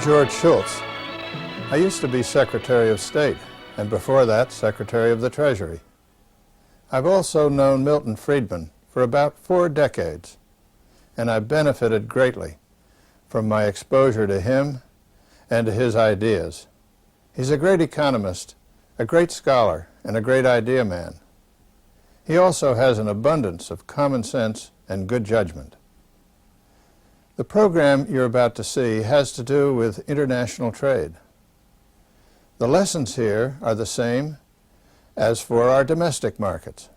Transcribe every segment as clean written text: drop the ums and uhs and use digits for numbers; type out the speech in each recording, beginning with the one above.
George Shultz. I used to be Secretary of State, and before that, Secretary of the Treasury. I've also known Milton Friedman for about 4 decades, and I've benefited greatly from my exposure to him and to his ideas. He's a great economist, a great scholar, and a great idea man. He also has an abundance of common sense and good judgment. The program you're about to see has to do with international trade. The lessons here are the same as for our domestic markets.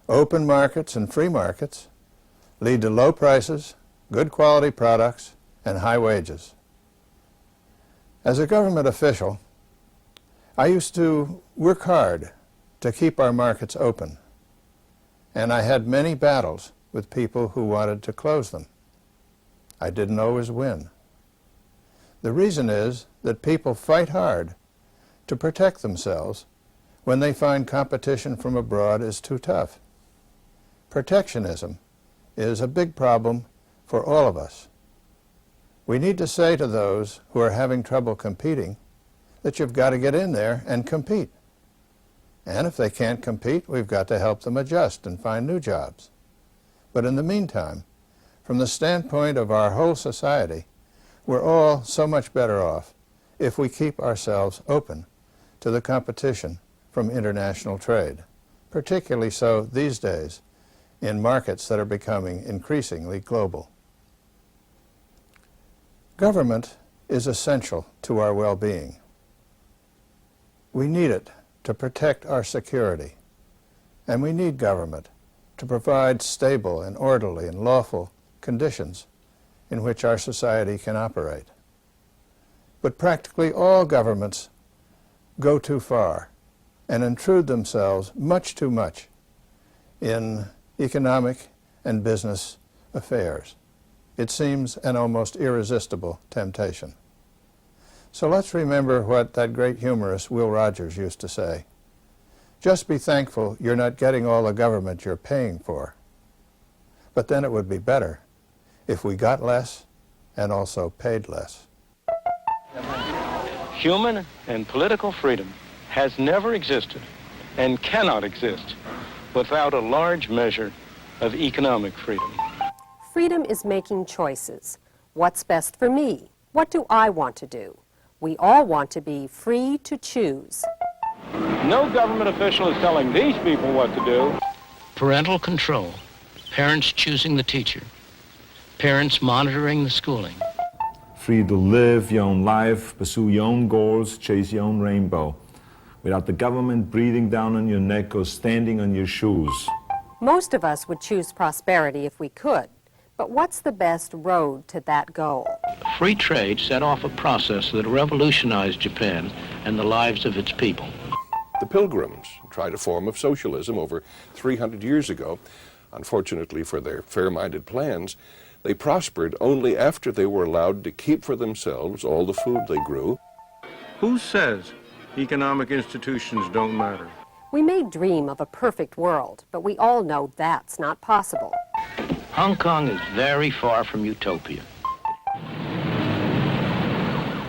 Open markets and free markets lead to low prices, good quality products, and high wages. As a government official, I used to work hard to keep our markets open, and I had many battles with people who wanted to close them. I didn't always win. The reason is that people fight hard to protect themselves when they find competition from abroad is too tough. Protectionism is a big problem for all of us. We need to say to those who are having trouble competing that you've got to get in there and compete. And if they can't compete, we've got to help them adjust and find new jobs. But in the meantime, from the standpoint of our whole society, we're all so much better off if we keep ourselves open to the competition from international trade, particularly so these days in markets that are becoming increasingly global. Government is essential to our well-being. We need it to protect our security, and we need government to provide stable and orderly and lawful conditions in which our society can operate. But practically all governments go too far and intrude themselves much too much in economic and business affairs. It seems an almost irresistible temptation. So let's remember what that great humorist Will Rogers used to say. Just be thankful you're not getting all the government you're paying for. But then it would be better if we got less and also paid less. Human and political freedom has never existed and cannot exist without a large measure of economic freedom. Freedom is making choices. What's best for me? What do I want to do? We all want to be free to choose. No government official is telling these people what to do. Parental control, parents choosing the teacher, parents monitoring the schooling. Free to live your own life, pursue your own goals, chase your own rainbow, without the government breathing down on your neck or standing on your shoes. Most of us would choose prosperity if we could, but what's the best road to that goal? Free trade set off a process that revolutionized Japan and the lives of its people. The Pilgrims tried a form of socialism over 300 years ago. Unfortunately for their fair-minded plans, they prospered only after they were allowed to keep for themselves all the food they grew. Who says economic institutions don't matter? We may dream of a perfect world, but we all know that's not possible. Hong Kong is very far from utopia.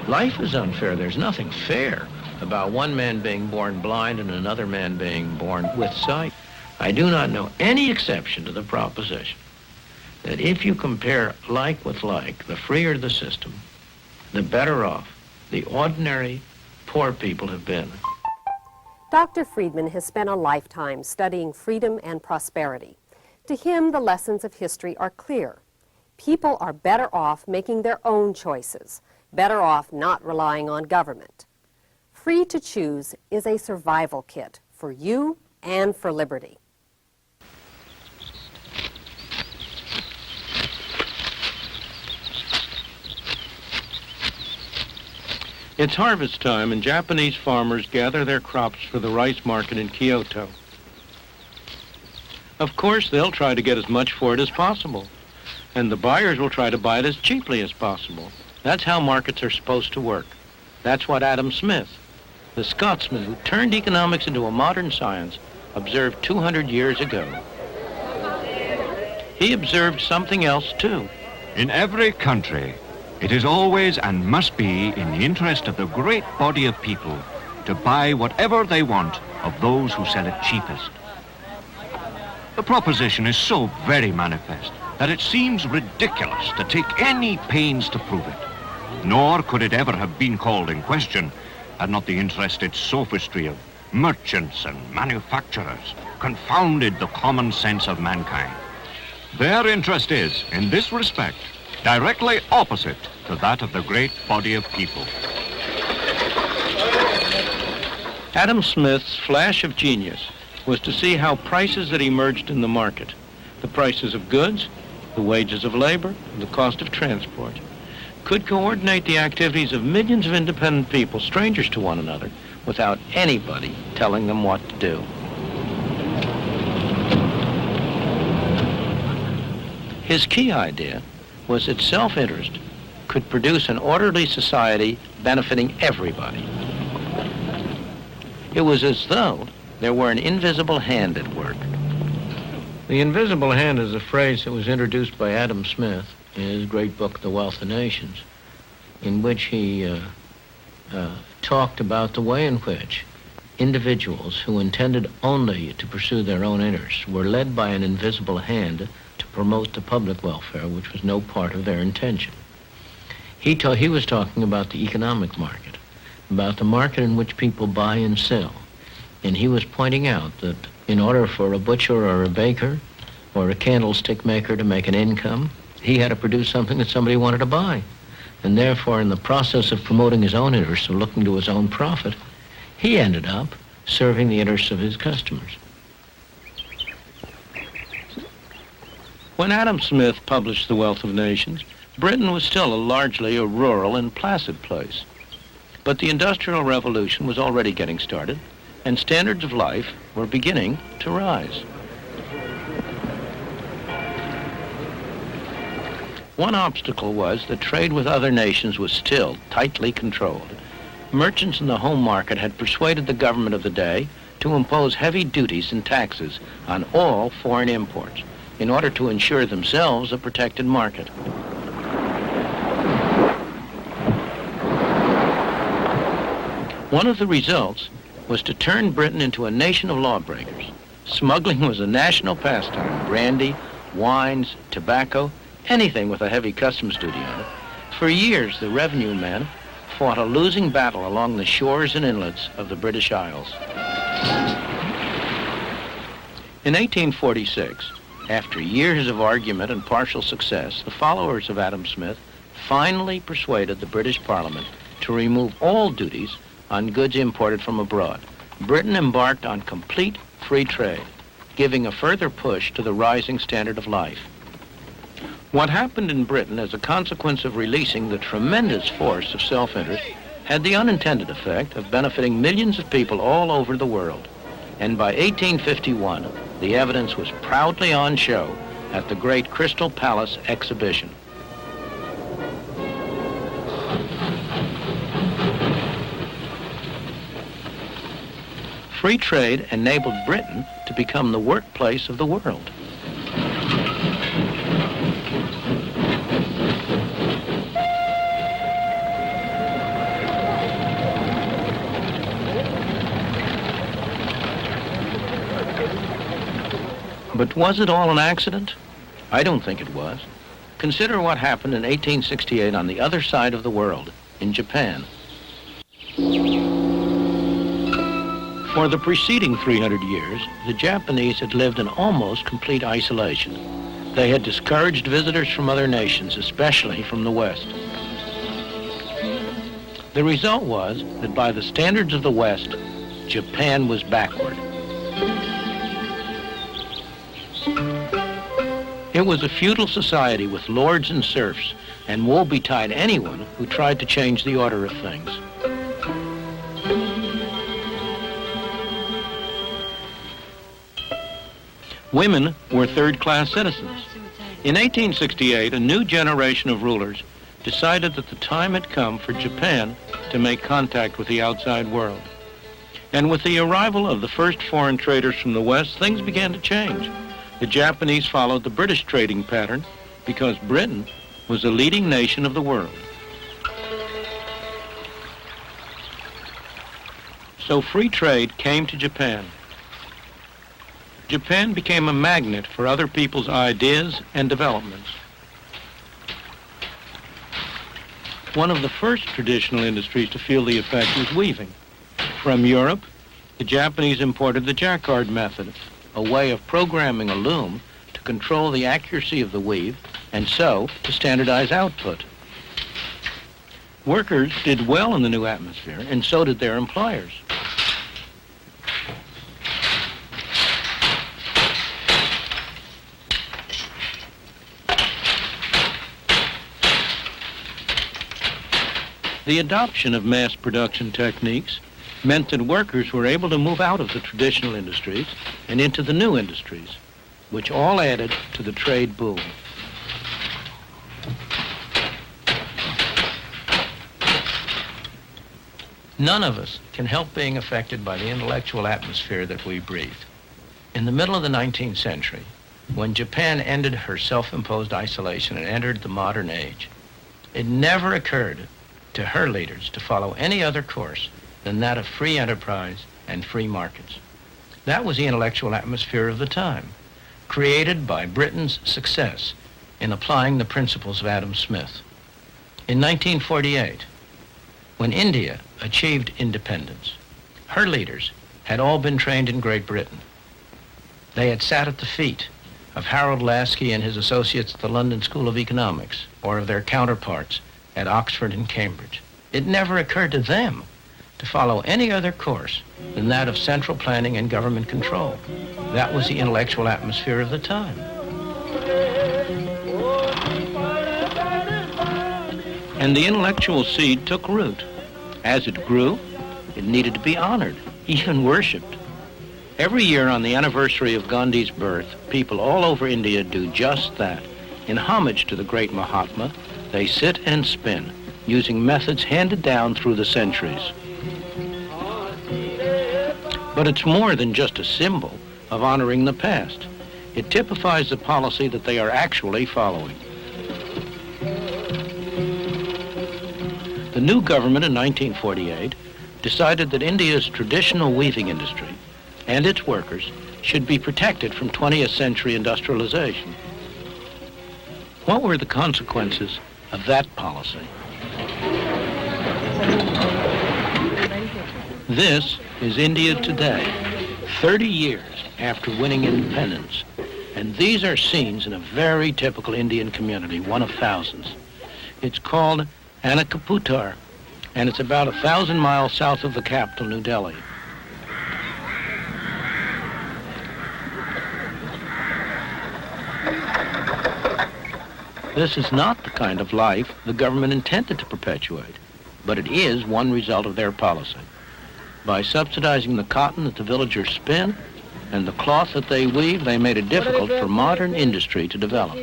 Life is unfair. There's nothing fair about one man being born blind and another man being born with sight. I do not know any exception to the proposition that if you compare like with like, the freer the system, the better off the ordinary poor people have been. Dr. Friedman has spent a lifetime studying freedom and prosperity. To him, the lessons of history are clear. People are better off making their own choices, better off not relying on government. Free to choose is a survival kit for you and for liberty. It's harvest time, and Japanese farmers gather their crops for the rice market in Kyoto. Of course, they'll try to get as much for it as possible, and the buyers will try to buy it as cheaply as possible. That's how markets are supposed to work. That's what Adam Smith, the Scotsman who turned economics into a modern science, observed 200 years ago. He observed something else, too. In every country, It is always and must be in the interest of the great body of people to buy whatever they want of those who sell it cheapest. The proposition is so very manifest that it seems ridiculous to take any pains to prove it. Nor could it ever have been called in question had not the interested sophistry of merchants and manufacturers confounded the common sense of mankind. Their interest is, in this respect, directly opposite to that of the great body of people. Adam Smith's flash of genius was to see how prices that emerged in the market, the prices of goods, the wages of labor, and the cost of transport, could coordinate the activities of millions of independent people, strangers to one another, without anybody telling them what to do. His key idea was that self-interest could produce an orderly society benefiting everybody. It was as though there were an invisible hand at work. The invisible hand is a phrase that was introduced by Adam Smith in his great book, The Wealth of Nations, in which he talked about the way in which individuals who intended only to pursue their own interests were led by an invisible hand to promote the public welfare, which was no part of their intention. He was talking about the economic market, about the market in which people buy and sell. And he was pointing out that in order for a butcher or a baker or a candlestick maker to make an income, he had to produce something that somebody wanted to buy. And therefore, in the process of promoting his own interests, of looking to his own profit, he ended up serving the interests of his customers. When Adam Smith published The Wealth of Nations, Britain was still largely a rural and placid place. But the Industrial Revolution was already getting started, and standards of life were beginning to rise. One obstacle was that trade with other nations was still tightly controlled. Merchants in the home market had persuaded the government of the day to impose heavy duties and taxes on all foreign imports in order to ensure themselves a protected market. One of the results was to turn Britain into a nation of lawbreakers. Smuggling was a national pastime. Brandy, wines, tobacco, anything with a heavy customs duty on it. For years, the revenue men fought a losing battle along the shores and inlets of the British Isles. In 1846, after years of argument and partial success, the followers of Adam Smith finally persuaded the British Parliament to remove all duties on goods imported from abroad. Britain embarked on complete free trade, giving a further push to the rising standard of life. What happened in Britain as a consequence of releasing the tremendous force of self-interest had the unintended effect of benefiting millions of people all over the world. And by 1851, the evidence was proudly on show at the great Crystal Palace exhibition. Free trade enabled Britain to become the workplace of the world. But was it all an accident? I don't think it was. Consider what happened in 1868 on the other side of the world, in Japan. For the preceding 300 years, the Japanese had lived in almost complete isolation. They had discouraged visitors from other nations, especially from the West. The result was that by the standards of the West, Japan was backward. It was a feudal society with lords and serfs, and woe betide anyone who tried to change the order of things. Women were third-class citizens. In 1868, a new generation of rulers decided that the time had come for Japan to make contact with the outside world. And with the arrival of the first foreign traders from the West, things began to change. The Japanese followed the British trading pattern because Britain was the leading nation of the world. So free trade came to Japan. Japan became a magnet for other people's ideas and developments. One of the first traditional industries to feel the effect was weaving. From Europe, the Japanese imported the jacquard method, a way of programming a loom to control the accuracy of the weave and so to standardize output. Workers did well in the new atmosphere, and so did their employers. The adoption of mass production techniques meant that workers were able to move out of the traditional industries and into the new industries, which all added to the trade boom. None of us can help being affected by the intellectual atmosphere that we breathe. In the middle of the 19th century, when Japan ended her self-imposed isolation and entered the modern age, it never occurred to her leaders to follow any other course than that of free enterprise and free markets. That was the intellectual atmosphere of the time, created by Britain's success in applying the principles of Adam Smith. In 1948, when India achieved independence, her leaders had all been trained in Great Britain. They had sat at the feet of Harold Laski and his associates at the London School of Economics, or of their counterparts at Oxford and Cambridge. It never occurred to them to follow any other course than that of central planning and government control. That was the intellectual atmosphere of the time. And the intellectual seed took root. As it grew, it needed to be honored, even worshipped. Every year on the anniversary of Gandhi's birth, people all over India do just that. In homage to the great Mahatma, they sit and spin, using methods handed down through the centuries. But it's more than just a symbol of honoring the past. It typifies the policy that they are actually following. The new government in 1948 decided that India's traditional weaving industry and its workers should be protected from 20th century industrialization. What were the consequences of that policy? This is India today, 30 years after winning independence. And these are scenes in a very typical Indian community, one of thousands. It's called Anakaputar, and it's about 1,000 miles south of the capital, New Delhi. This is not the kind of life the government intended to perpetuate, but it is one result of their policy. By subsidizing the cotton that the villagers spin and the cloth that they weave, they made it difficult for modern industry to develop.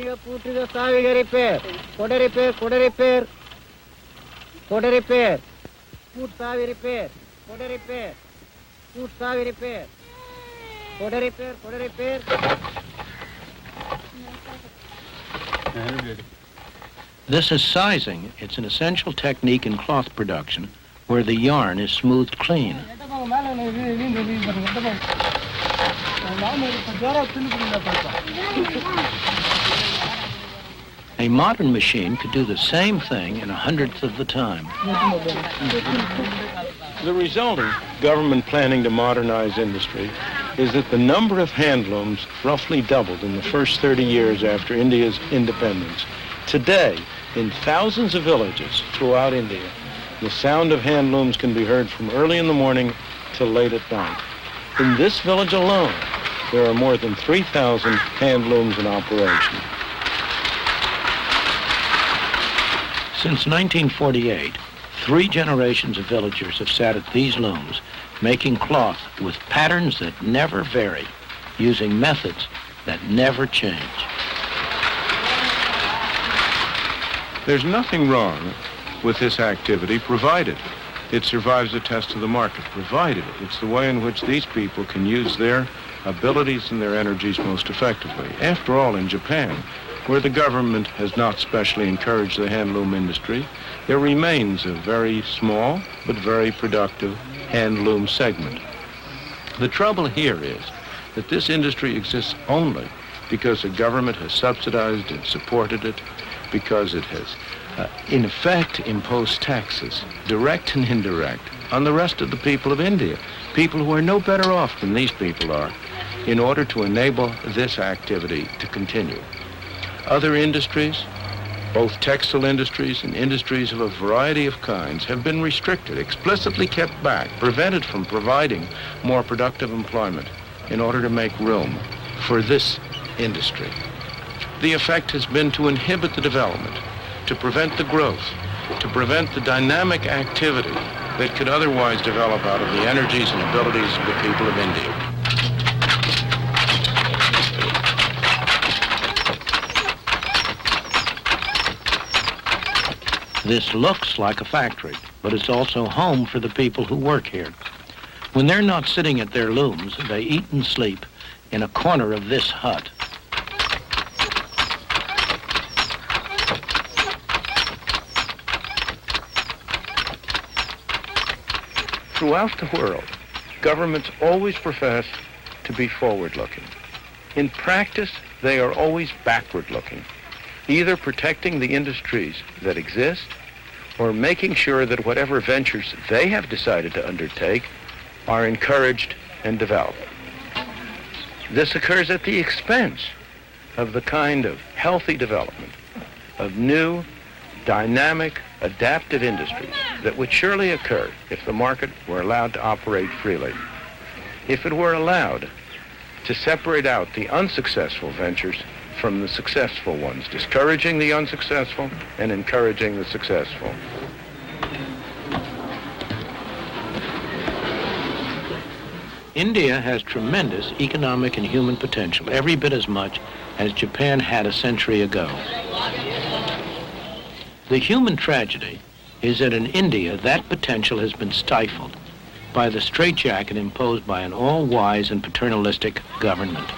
This is sizing. It's an essential technique in cloth production where the yarn is smoothed clean. A modern machine could do the same thing in 1/100th of the time. The result of government planning to modernize industry is that the number of handlooms roughly doubled in the first 30 years after India's independence. Today, in thousands of villages throughout India, the sound of handlooms can be heard from early in the morning till late at night. In this village alone, there are more than 3,000 handlooms in operation. Since 1948, 3 generations of villagers have sat at these looms, making cloth with patterns that never vary, using methods that never change. There's nothing wrong with this activity, provided it survives the test of the market, provided it's the way in which these people can use their abilities and their energies most effectively. After all, in Japan, where the government has not specially encouraged the handloom industry, there remains a very small but very productive hand loom segment. The trouble here is that this industry exists only because the government has subsidized and supported it, because it has, in effect, imposed taxes, direct and indirect, on the rest of the people of India, people who are no better off than these people are, in order to enable this activity to continue. Other industries, both textile industries and industries of a variety of kinds, have been restricted, explicitly kept back, prevented from providing more productive employment in order to make room for this industry. The effect has been to inhibit the development, to prevent the growth, to prevent the dynamic activity that could otherwise develop out of the energies and abilities of the people of India. This looks like a factory, but it's also home for the people who work here. When they're not sitting at their looms, they eat and sleep in a corner of this hut. Throughout the world, governments always profess to be forward-looking. In practice, they are always backward-looking, either protecting the industries that exist or making sure that whatever ventures they have decided to undertake are encouraged and developed. This occurs at the expense of the kind of healthy development of new, dynamic, adaptive industries that would surely occur if the market were allowed to operate freely, if it were allowed to separate out the unsuccessful ventures from the successful ones, discouraging the unsuccessful and encouraging the successful. India has tremendous economic and human potential, every bit as much as Japan had a century ago. The human tragedy is that in India, that potential has been stifled by the straitjacket imposed by an all-wise and paternalistic government.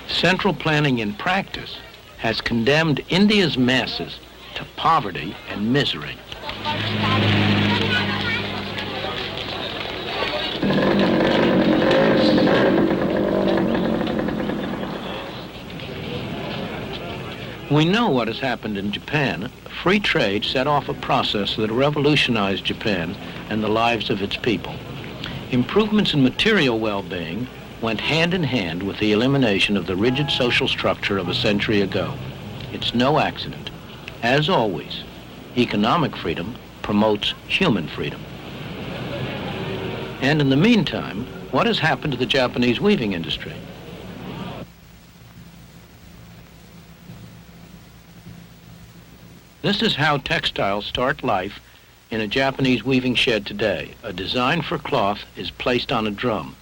Central planning in practice has condemned India's masses to poverty and misery. We know what has happened in Japan. Free trade set off a process that revolutionized Japan and the lives of its people. Improvements in material well-being went hand in hand with the elimination of the rigid social structure of a century ago. It's no accident. As always, economic freedom promotes human freedom. And in the meantime, what has happened to the Japanese weaving industry? This is how textiles start life in a Japanese weaving shed today. A design for cloth is placed on a drum.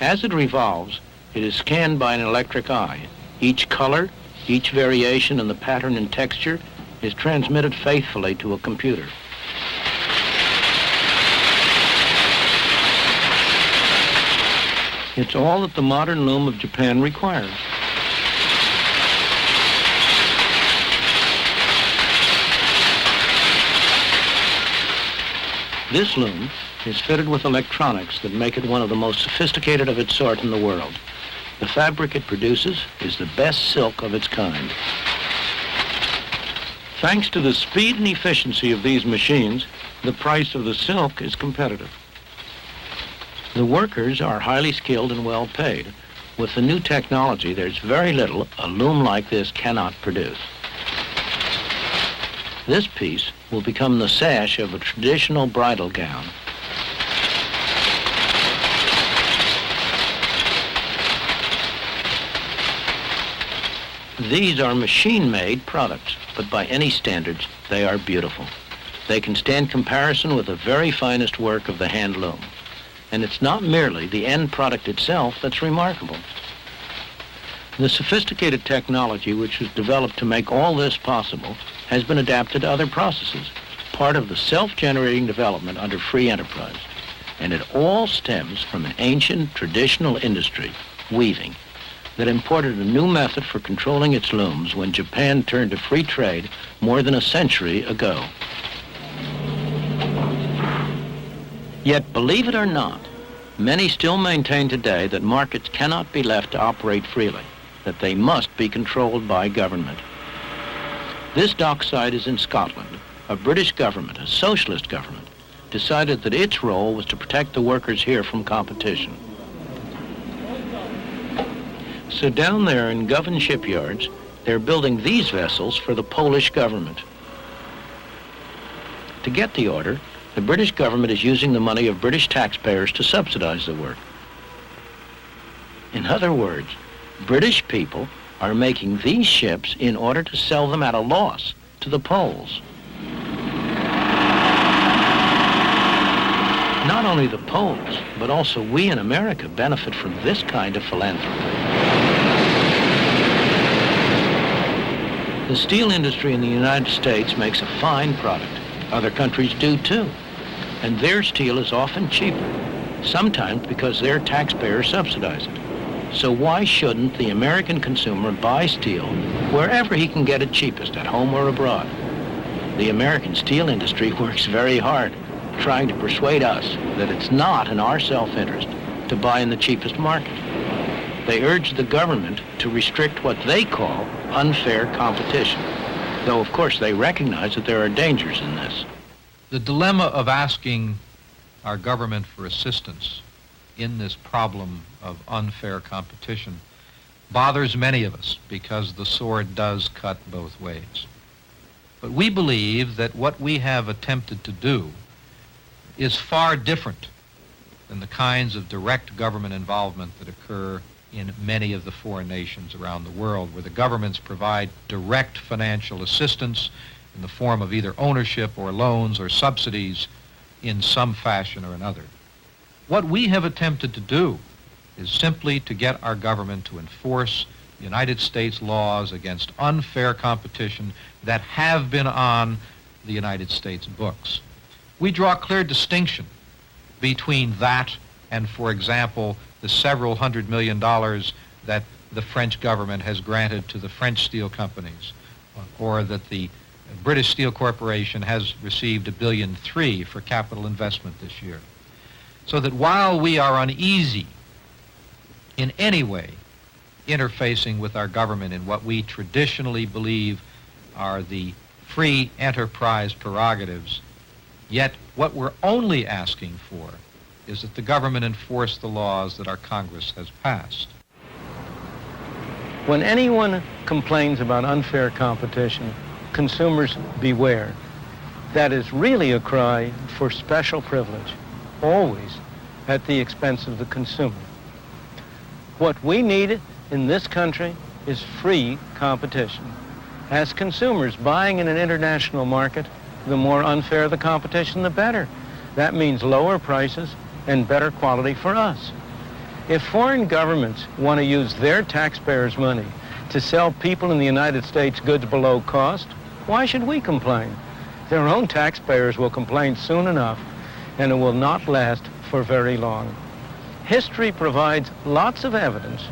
As it revolves, it is scanned by an electric eye. Each color, each variation in the pattern and texture is transmitted faithfully to a computer. It's all that the modern loom of Japan requires. This loom is fitted with electronics that make it one of the most sophisticated of its sort in the world. The fabric it produces is the best silk of its kind. Thanks to the speed and efficiency of these machines, the price of the silk is competitive. The workers are highly skilled and well paid. With the new technology, there's very little a loom like this cannot produce. This piece will become the sash of a traditional bridal gown. These are machine-made products, but by any standards, they are beautiful. They can stand comparison with the very finest work of the hand loom. And it's not merely the end product itself that's remarkable. The sophisticated technology which was developed to make all this possible has been adapted to other processes, part of the self-generating development under free enterprise. And it all stems from an ancient traditional industry, weaving, that imported a new method for controlling its looms when Japan turned to free trade more than a century ago. Yet, believe it or not, many still maintain today that markets cannot be left to operate freely, that they must be controlled by government. This dockside is in Scotland. A British government, a socialist government, decided that its role was to protect the workers here from competition. So down there in Govan shipyards, they're building these vessels for the Polish government. To get the order, the British government is using the money of British taxpayers to subsidize the work. In other words, British people are making these ships in order to sell them at a loss to the Poles. Not only the Poles, but also we in America benefit from this kind of philanthropy. The steel industry in the United States makes a fine product. Other countries do too. And their steel is often cheaper, sometimes because their taxpayers subsidize it. So why shouldn't the American consumer buy steel wherever he can get it cheapest, at home or abroad? The American steel industry works very hard, trying to persuade us that it's not in our self-interest to buy in the cheapest market. They urge the government to restrict what they call unfair competition, though of course they recognize that there are dangers in this. The dilemma of asking our government for assistance in this problem of unfair competition bothers many of us because the sword does cut both ways. But we believe that what we have attempted to do is far different than the kinds of direct government involvement that occur in many of the foreign nations around the world, where the governments provide direct financial assistance in the form of either ownership or loans or subsidies in some fashion or another. What we have attempted to do is simply to get our government to enforce United States laws against unfair competition that have been on the United States books. We draw a clear distinction between that and, for example, the several $100 million that the French government has granted to the French steel companies, or that the British Steel Corporation has received $1.3 billion for capital investment this year. So that while we are uneasy in any way interfacing with our government in what we traditionally believe are the free enterprise prerogatives, yet what we're only asking for is that the government enforce the laws that our Congress has passed. When anyone complains about unfair competition, consumers beware. That is really a cry for special privilege, always at the expense of the consumer. What we need in this country is free competition. As consumers buying in an international market, the more unfair the competition, the better. That means lower prices and better quality for us. If foreign governments want to use their taxpayers' money to sell people in the United States goods below cost, why should we complain? Their own taxpayers will complain soon enough, and it will not last for very long. History provides lots of evidence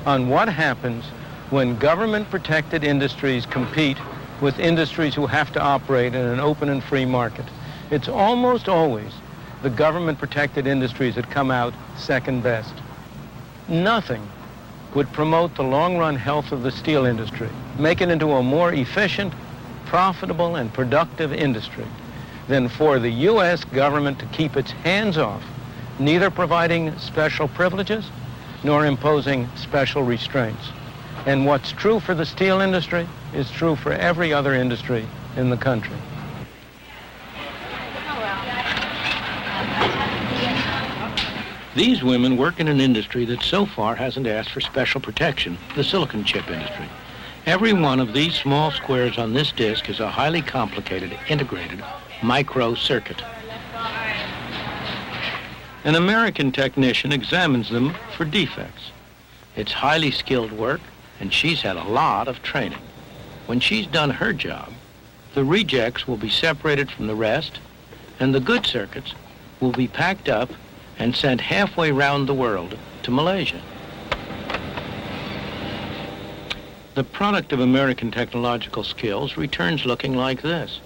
on what happens when government-protected industries compete with industries who have to operate in an open and free market. It's almost always the government-protected industries that come out second best. Nothing would promote the long-run health of the steel industry, make it into a more efficient, profitable, and productive industry than for the U.S. government to keep its hands off, neither providing special privileges nor imposing special restraints. And what's true for the steel industry is true for every other industry in the country. These women work in an industry that so far hasn't asked for special protection, the silicon chip industry. Every one of these small squares on this disk is a highly complicated, integrated micro circuit. An American technician examines them for defects. It's highly skilled work, and she's had a lot of training. When she's done her job, the rejects will be separated from the rest, and the good circuits will be packed up and sent halfway round the world to Malaysia. The product of American technological skills returns looking like this.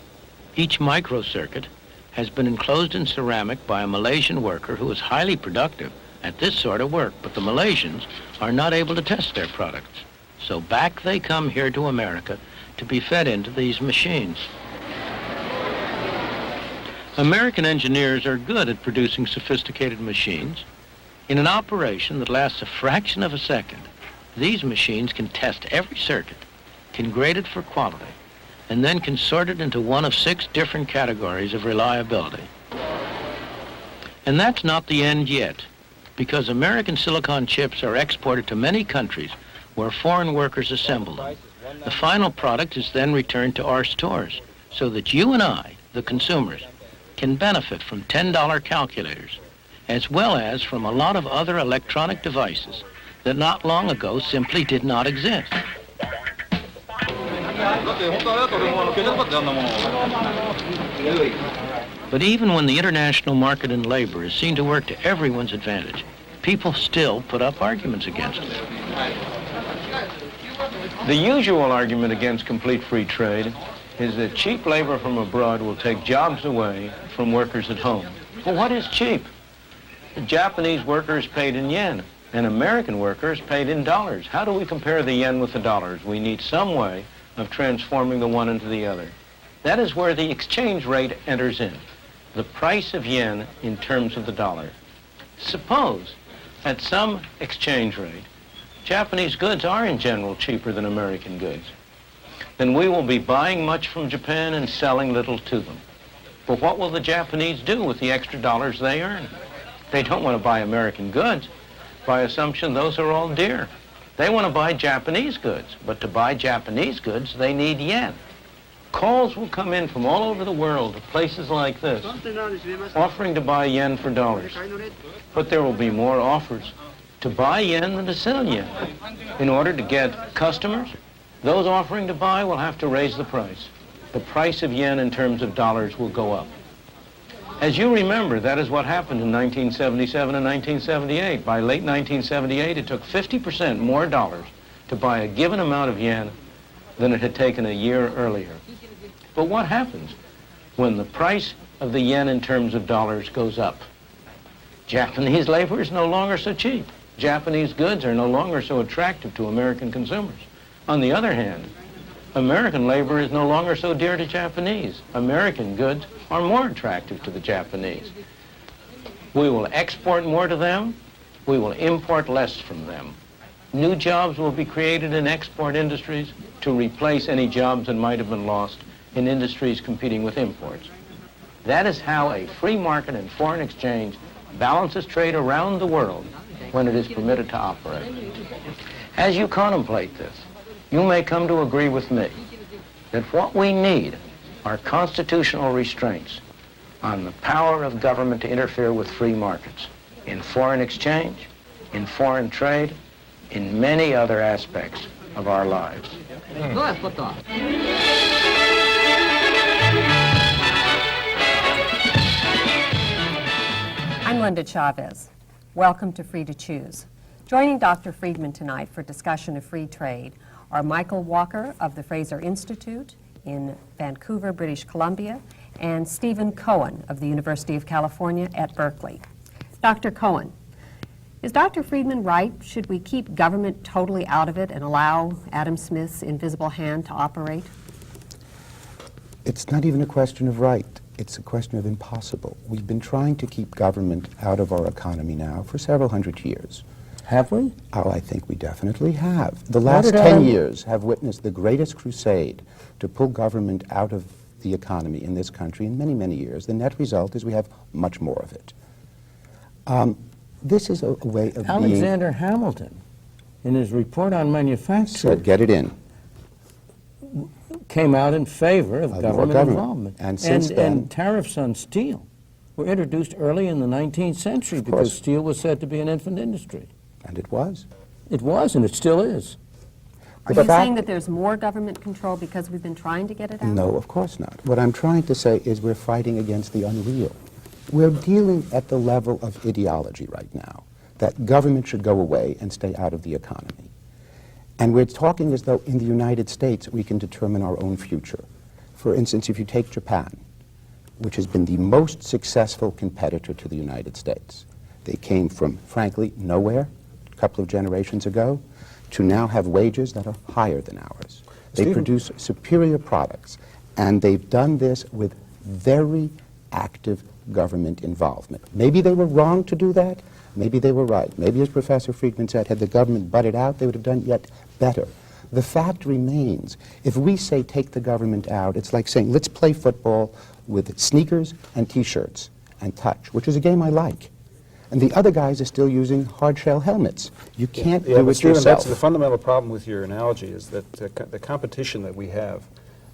Each microcircuit has been enclosed in ceramic by a Malaysian worker who is highly productive at this sort of work, but the Malaysians are not able to test their products. So back they come here to America to be fed into these machines. American engineers are good at producing sophisticated machines. In an operation that lasts a fraction of a second, these machines can test every circuit, can grade it for quality, and then can sort it into one of 6 different categories of reliability. And that's not the end yet, because American silicon chips are exported to many countries where foreign workers assemble them. The final product is then returned to our stores, so that you and I, the consumers, can benefit from $10 calculators, as well as from a lot of other electronic devices that not long ago simply did not exist. But even when the international market in labor is seen to work to everyone's advantage, people still put up arguments against it. The usual argument against complete free trade is that cheap labor from abroad will take jobs away from workers at home. Well, what is cheap? The Japanese workers paid in yen, and American workers paid in dollars. How do we compare the yen with the dollars? We need some way of transforming the one into the other. That is where the exchange rate enters in, the price of yen in terms of the dollar. Suppose at some exchange rate, Japanese goods are in general cheaper than American goods. Then we will be buying much from Japan and selling little to them. But what will the Japanese do with the extra dollars they earn? They don't want to buy American goods. By assumption, those are all dear. They want to buy Japanese goods, but to buy Japanese goods, they need yen. Calls will come in from all over the world to places like this, offering to buy yen for dollars. But there will be more offers to buy yen than to sell yen. In order to get customers, those offering to buy will have to raise the price. The price of yen in terms of dollars will go up. As you remember, that is what happened in 1977 and 1978. By late 1978, it took 50% more dollars to buy a given amount of yen than it had taken a year earlier. But what happens when the price of the yen in terms of dollars goes up? Japanese labor is no longer so cheap. Japanese goods are no longer so attractive to American consumers. On the other hand, American labor is no longer so dear to Japanese. American goods are more attractive to the Japanese. We will export more to them. We will import less from them. New jobs will be created in export industries to replace any jobs that might have been lost in industries competing with imports. That is how a free market and foreign exchange balances trade around the world when it is permitted to operate. As you contemplate this, you may come to agree with me that what we need are constitutional restraints on the power of government to interfere with free markets in foreign exchange, in foreign trade, in many other aspects of our lives. I'm Linda Chavez. Welcome to Free to Choose. Joining Dr. Friedman tonight for discussion of free trade are Michael Walker of the Fraser Institute in Vancouver, British Columbia, and Stephen Cohen of the University of California at Berkeley. Dr. Cohen, is Dr. Friedman right? Should we keep government totally out of it and allow Adam Smith's invisible hand to operate? It's not even a question of right. It's a question of impossible. We've been trying to keep government out of our economy now for several hundred years. Have we? Oh, I think we definitely have. The last 10 years have witnessed the greatest crusade to pull government out of the economy in this country in many, many years. The net result is we have much more of it. This is a way of Alexander Hamilton, in his report on manufacturing, said, get it in. Came out in favor of government involvement. And since then... And tariffs on steel were introduced early in the 19th century because steel was said to be an infant industry. And it was. It was, and it still is. Are you saying that there's more government control because we've been trying to get it out? No, of course not. What I'm trying to say is we're fighting against the unreal. We're dealing at the level of ideology right now, that government should go away and stay out of the economy. And we're talking as though in the United States we can determine our own future. For instance, if you take Japan, which has been the most successful competitor to the United States. They came from, frankly, nowhere a couple of generations ago to now have wages that are higher than ours. They produce superior products, and they've done this with very active government involvement. Maybe they were wrong to do that, maybe they were right. Maybe, as Professor Friedman said, had the government butted out, they would have done yet better. The fact remains, if we say take the government out, it's like saying let's play football with sneakers and T-shirts and touch, which is a game I like. And the other guys are still using hard-shell helmets. You can't do it Stephen, yourself. that's the fundamental problem with your analogy, is that the competition that we have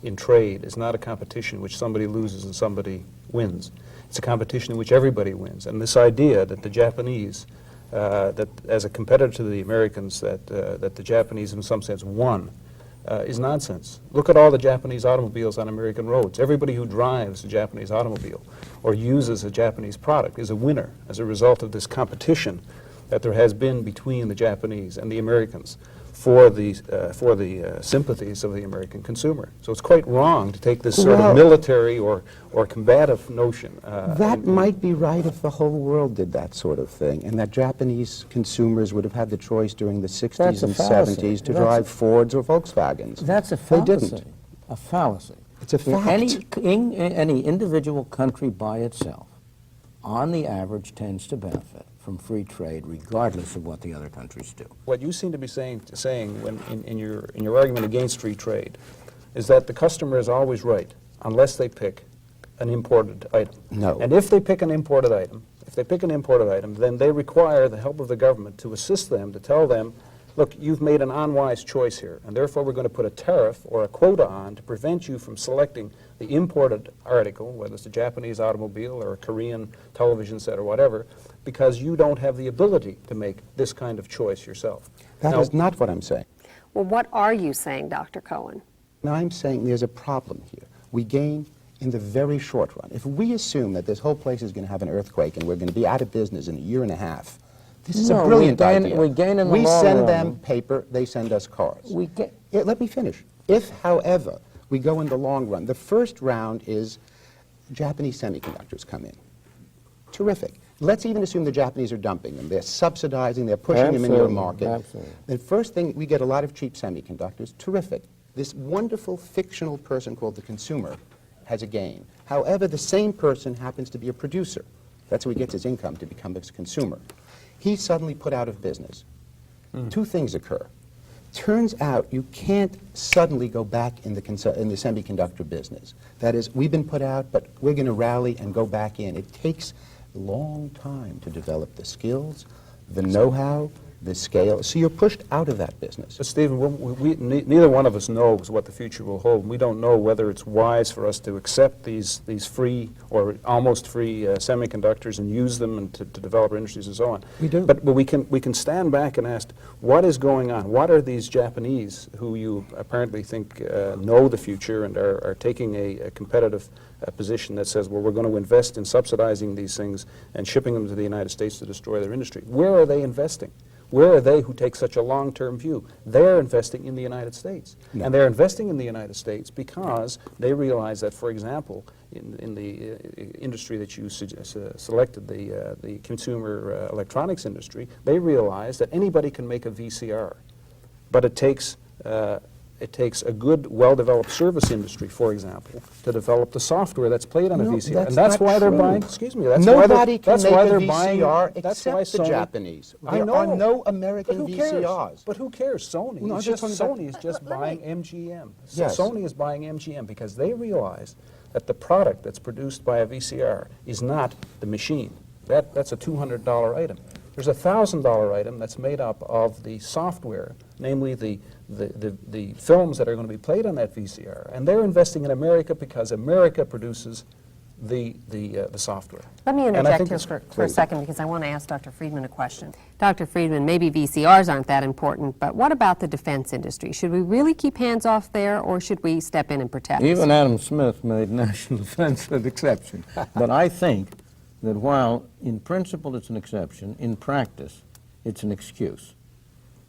in trade is not a competition in which somebody loses and somebody wins. It's a competition in which everybody wins. And this idea that the Japanese, that as a competitor to the Americans, that the Japanese in some sense won, is nonsense. Look at all the Japanese automobiles on American roads. Everybody who drives a Japanese automobile or uses a Japanese product is a winner as a result of this competition that there has been between the Japanese and the Americans for the sympathies of the American consumer. So it's quite wrong to take this sort of military or combative notion. That might be right if the whole world did that sort of thing, and that Japanese consumers would have had the choice during the 60s and 70s to drive Fords or Volkswagens. That's a fallacy. They didn't. A fallacy. It's a fact. Any individual country by itself, on the average, tends to benefit from free trade, regardless of what the other countries do. What you seem to be saying when in your argument against free trade is that the customer is always right unless they pick an imported item. No. And if they pick an imported item, then they require the help of the government to assist them, to tell them, look, you've made an unwise choice here, and therefore we're going to put a tariff or a quota on to prevent you from selecting the imported article, whether it's a Japanese automobile or a Korean television set or whatever, because you don't have the ability to make this kind of choice yourself. That is not what I'm saying. Well, what are you saying, Dr. Cohen? Now, I'm saying there's a problem here. We gain in the very short run. If we assume that this whole place is going to have an earthquake and we're going to be out of business in a year and a half, this is a brilliant idea. We gain in the long run. We send them paper, they send us cars. Let me finish. If, however, we go in the long run, the first round is Japanese semiconductors come in. Terrific. Let's even assume the Japanese are dumping them. They're subsidizing, they're pushing them into the market. Absolutely. The first thing, we get a lot of cheap semiconductors. Terrific. This wonderful fictional person called the consumer has a gain. However, the same person happens to be a producer. That's how he gets his income, to become a consumer. He's suddenly put out of business. Two things occur. Turns out you can't suddenly go back in the semiconductor business. That is, we've been put out, but we're going to rally and go back in. It takes a long time to develop the skills, the know-how, the scale. So you're pushed out of that business. But Stephen, neither one of us knows what the future will hold. We don't know whether it's wise for us to accept these free or almost free semiconductors and use them and to develop our industries and so on. We do. But we can stand back and ask, what is going on? What are these Japanese who you apparently think know the future and are taking a competitive position that says, well, we're going to invest in subsidizing these things and shipping them to the United States to destroy their industry? Where are they investing? Where are they who take such a long-term view? They're investing in the United States. No. And they're investing in the United States because they realize that, for example, in the industry that you selected, the consumer electronics industry, they realize that anybody can make a VCR. But it takes a good, well-developed service industry, for example, to develop the software that's played on a VCR. And that's why they're buying, excuse me, that's why they're buying, that's why except the Japanese. There are no American VCRs. But who cares? Sony. No, Sony is just buying MGM. Yes. Sony is buying MGM because they realize that the product that's produced by a VCR is not the machine. That's a $200 item. There's a $1,000 item that's made up of the software, namely the films that are going to be played on that VCR, and they're investing in America because America produces the software. Let me interject here for a second because I want to ask Dr. Friedman a question. Dr. Friedman, maybe VCRs aren't that important, but what about the defense industry? Should we really keep hands off there, or should we step in and protect? Even Adam Smith made national defense an exception. But I think that while in principle it's an exception, in practice it's an excuse.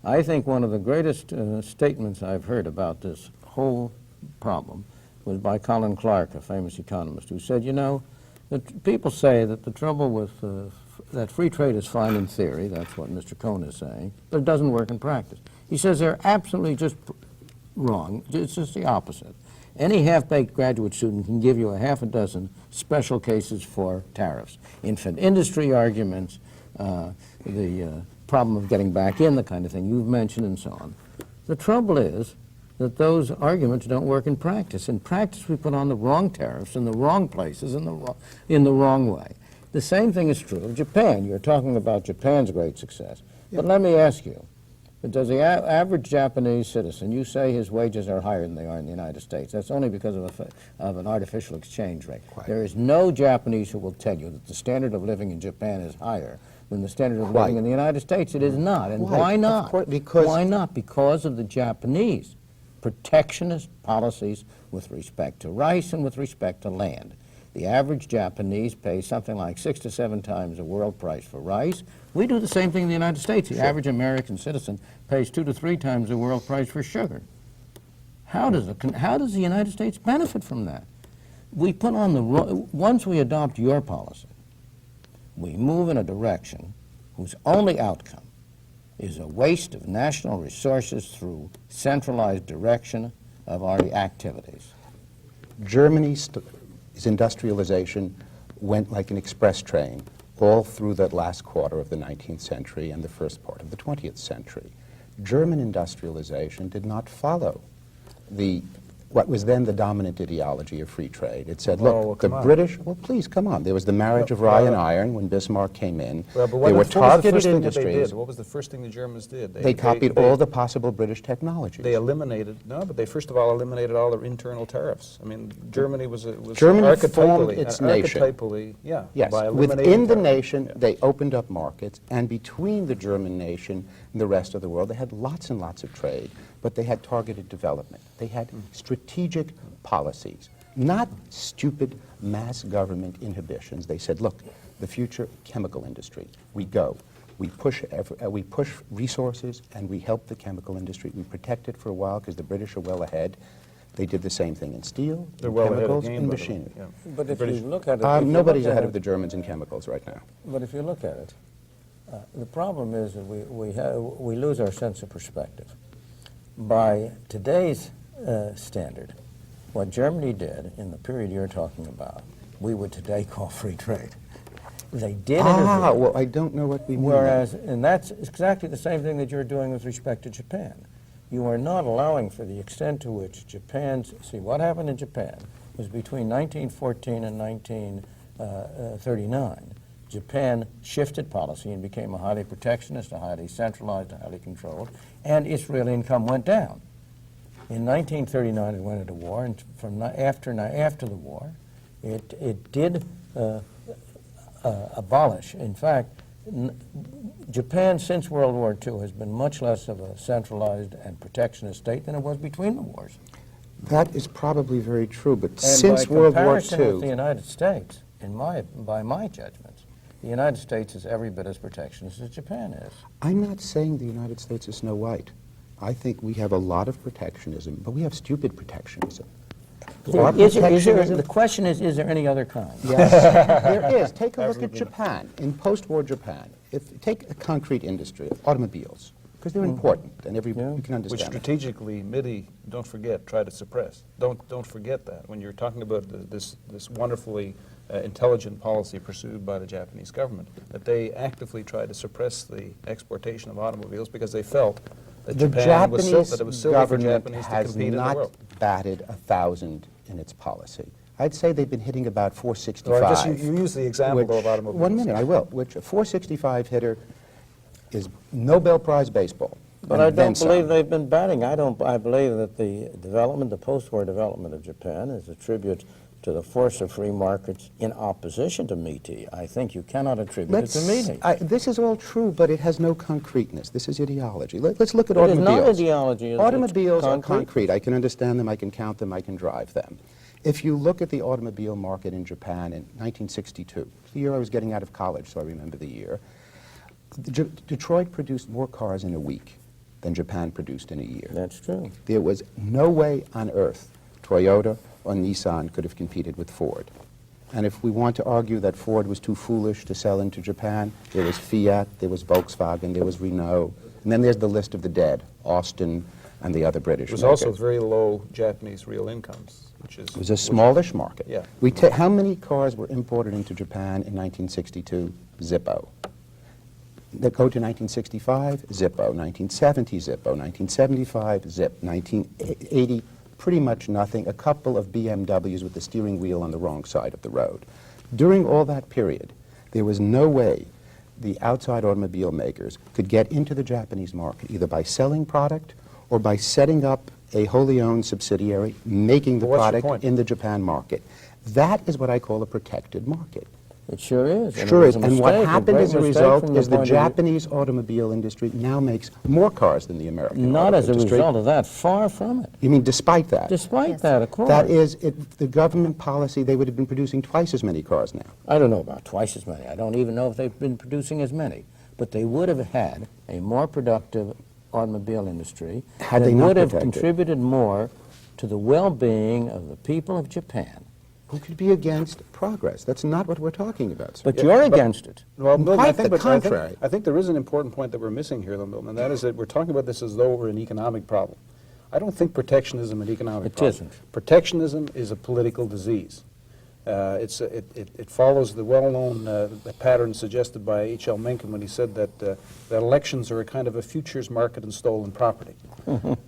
I think one of the greatest statements I've heard about this whole problem was by Colin Clark, a famous economist, who said, you know, People say that the trouble with that free trade is fine in theory. That's what Mr. Cohn is saying, but it doesn't work in practice. He says they're absolutely just wrong. It's just the opposite. Any half-baked graduate student can give you a half a dozen special cases for tariffs, infant industry arguments, the problem of getting back in, the kind of thing you've mentioned, and so on. The trouble is that those arguments don't work in practice. In practice, we put on the wrong tariffs in the wrong places in the wrong way. The same thing is true of Japan. You're talking about Japan's great success. But let me ask you, does the average Japanese citizen, you say his wages are higher than they are in the United States. That's only because of an artificial exchange rate. There is no Japanese who will tell you that the standard of living in Japan is higher than the standard of living in the United States. It is not. And why not? Why not? Because of the Japanese protectionist policies with respect to rice and with respect to land. The average Japanese pays something like 6 to 7 times the world price for rice. We do the same thing in the United States. The average American citizen pays 2 to 3 times the world price for sugar. How does the United States benefit from that? We put on the once we adopt your policy, we move in a direction whose only outcome is a waste of national resources through centralized direction of our activities. Germany's industrialization went like an express train all through the last quarter of the 19th century and the first part of the 20th century. German industrialization did not follow what was then the dominant ideology of free trade. It said, look, the British, well, please, come on. There was the marriage of rye and iron when Bismarck came in. Well, but they were targeted industries. They did? What was the first thing the Germans did? They copied all the possible British technologies. They eliminated, but they first of all eliminated all their internal tariffs. I mean, Germany was Germany formed its nation. Yes, within the nation, they opened up markets, and between the German nation and the rest of the world, they had lots and lots of trade. But they had targeted development. They had strategic policies, not stupid mass government inhibitions. They said, look, the future chemical industry, we push resources and we help the chemical industry. We protect it for a while because the British are well ahead. They did the same thing in steel, in chemicals, and machinery. But if you look at it... nobody's ahead of the Germans in chemicals right now. But if you look at it, the problem is that we lose our sense of perspective. By today's standard, what Germany did in the period you're talking about, we would today call free trade. They did intervene. Well, I don't know what we mean. And that's exactly the same thing that you're doing with respect to Japan. You are not allowing for the extent to which what happened in Japan was between 1914 and 1939. Japan shifted policy and became a highly protectionist, a highly centralized, a highly controlled, and its real income went down. In 1939, it went into war, and after the war, it did abolish. In fact, Japan, since World War II, has been much less of a centralized and protectionist state than it was between the wars. That is probably very true, but since World War II... And by comparison with the United States, by my judgments, the United States is every bit as protectionist as Japan is. I'm not saying the United States is Snow White. I think we have a lot of protectionism, but we have stupid protectionism. The question is there any other kind? Yes, there is. Take a look at Japan, in post-war Japan. Take a concrete industry, automobiles, because they're important, and you can understand Which strategically, MIDI, don't forget, try to suppress. Don't forget that. When you're talking about this wonderfully intelligent policy pursued by the Japanese government, that they actively tried to suppress the exportation of automobiles because they felt that Japan was silly for Japanese to compete in the world. The Japanese government has not batted 1,000 in its policy. I'd say they've been hitting about 465. Well, you use the example of automobiles. 1 minute, I will. Which a 465 hitter is Nobel Prize baseball. But I don't believe they've been batting. I believe that the post-war development of Japan is a tribute to the force of free markets in opposition to MITI. I think you cannot attribute it to MITI. This is all true, but it has no concreteness. This is ideology. Let's look at automobiles. It is not ideology. Automobiles are concrete. I can understand them, I can count them, I can drive them. If you look at the automobile market in Japan in 1962, the year I was getting out of college, so I remember the year, Detroit produced more cars in a week than Japan produced in a year. That's true. There was no way on earth Toyota or Nissan could have competed with Ford. And if we want to argue that Ford was too foolish to sell into Japan, there was Fiat, there was Volkswagen, there was Renault, and then there's the list of the dead, Austin and the other British It was makers. also very low Japanese real incomes, which is... It was a smallish market. Yeah. How many cars were imported into Japan in 1962? Zippo. That go to 1965, Zippo. 1970, Zippo. 1975, Zip. 1980, pretty much nothing. A couple of BMWs with the steering wheel on the wrong side of the road. During all that period, there was no way the outside automobile makers could get into the Japanese market, either by selling product or by setting up a wholly owned subsidiary, making the Well, what's your product point? in the Japan market. That is what I call a protected market. It sure is. and it Sure was is. a And what mistake, happened great as a mistake result from is the point of view- Japanese automobile industry now makes more cars than the American Not as a industry. result of that, far from it. You mean despite that? Despite Yes. that, of course. That is, the government policy, they would have been producing twice as many cars now. I don't know about twice as many. I don't even know if they've been producing as many. But they would have had a more productive automobile industry Had that they not would have protected. contributed more to the well-being of the people of Japan. Who could be against progress? That's not what we're talking about, sir. But Yeah, you're but- against it. Well, Milton, Quite I think, the but I think- contrary. I think there is an important point that we're missing here, though, Milton, and that is that we're talking about this as though we're an economic problem. I don't think protectionism is an economic It problem. isn't. Protectionism is a political disease. It follows the well-known pattern suggested by H.L. Mencken when he said that elections are a kind of a futures market in stolen property.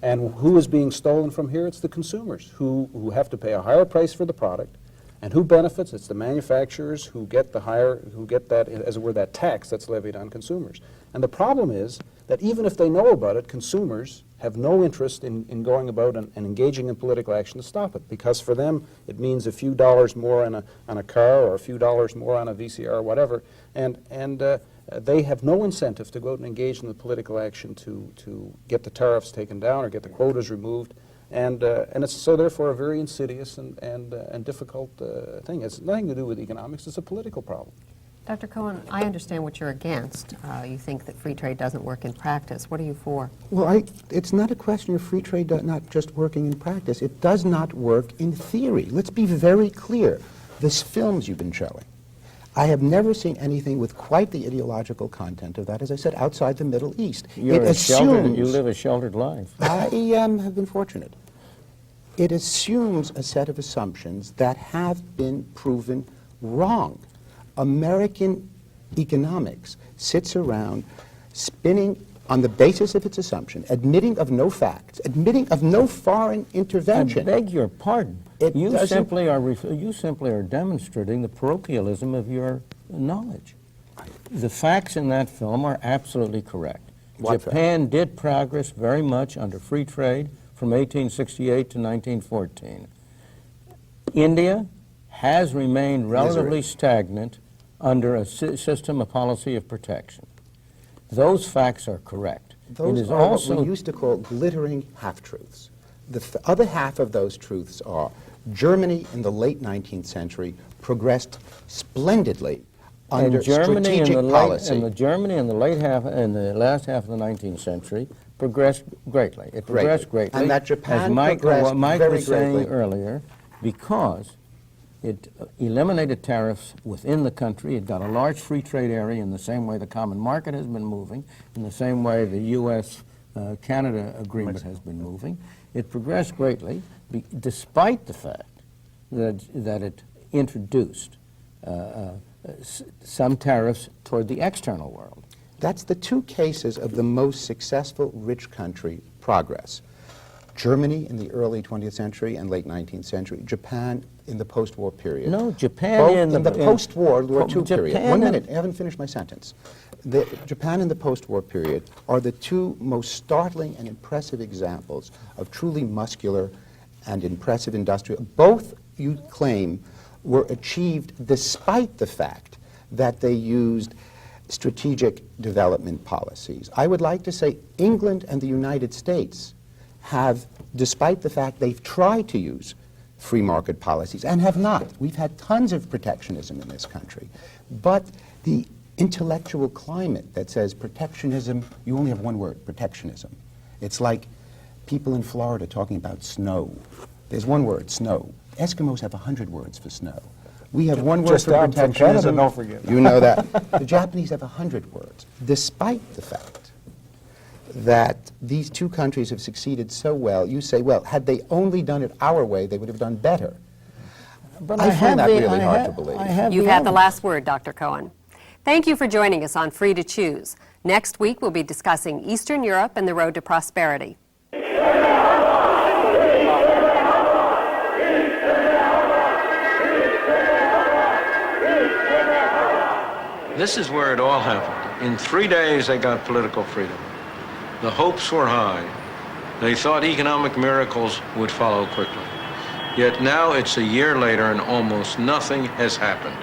And who is being stolen from here? It's the consumers who have to pay a higher price for the product. And who benefits? It's the manufacturers who get that, as it were, that tax that's levied on consumers. And the problem is that even if they know about it, consumers have no interest in going about and engaging in political action to stop it, because for them it means a few dollars more on a car or a few dollars more on a VCR or whatever, and they have no incentive to go out and engage in the political action to get the tariffs taken down or get the quotas removed. And it's so therefore a very insidious and difficult thing. It's nothing to do with economics. It's a political problem. Dr. Cohen, I understand what you're against. You think that free trade doesn't work in practice. What are you for? Well, it's not a question of free trade not just working in practice. It does not work in theory. Let's be very clear. These films you've been showing, I have never seen anything with quite the ideological content of that, as I said, outside the Middle East. You live a sheltered life. I have been fortunate. It assumes a set of assumptions that have been proven wrong. American economics sits around spinning on the basis of its assumption, admitting of no facts, admitting of no foreign intervention. I beg your pardon. It You doesn't- simply are demonstrating the parochialism of your knowledge. The facts in that film are absolutely correct. What Japan did progress very much under free trade from 1868 to 1914. India has remained relatively stagnant under a system, a policy of protection. Those facts are correct. Those it is are also what we used to call glittering half-truths. The other half of those truths are Germany in the late 19th century progressed splendidly under and Germany strategic policy. Germany in the last half of the 19th century progressed greatly. It progressed greatly. And that Japan as Mike progressed was saying greatly. earlier, because it eliminated tariffs within the country. It got a large free trade area in the same way the common market has been moving, in the same way the U.S.-Canada agreement has been moving. It progressed greatly, despite the fact that it introduced some tariffs toward the external world. That's the two cases of the most successful rich country progress. Germany in the early 20th century and late 19th century, Japan in the post-war period. No, Japan Both in the post-war War II Japan period. 1 minute, I haven't finished my sentence. Japan in the post-war period are the two most startling and impressive examples of truly muscular and impressive industrial. Both, you claim, were achieved despite the fact that they used strategic development policies. I would like to say England and the United States have, despite the fact they've tried to use free market policies and have not. We've had tons of protectionism in this country. But the intellectual climate that says protectionism, you only have one word, protectionism. It's like people in Florida talking about snow. There's one word, snow. Eskimos have 100 words for snow. We have one word Just for out from Canada, protectionism. don't forget. You know that. The Japanese have 100 words, despite the fact that these two countries have succeeded so well. You say, well, had they only done it our way, they would have done better. But I find that really hard to believe. You've had the last word, Dr. Cohen. Thank you for joining us on Free to Choose. Next week, we'll be discussing Eastern Europe and the road to prosperity. This is where it all happened. In 3 days, they got political freedom. The hopes were high. They thought economic miracles would follow quickly. Yet now it's a year later and almost nothing has happened.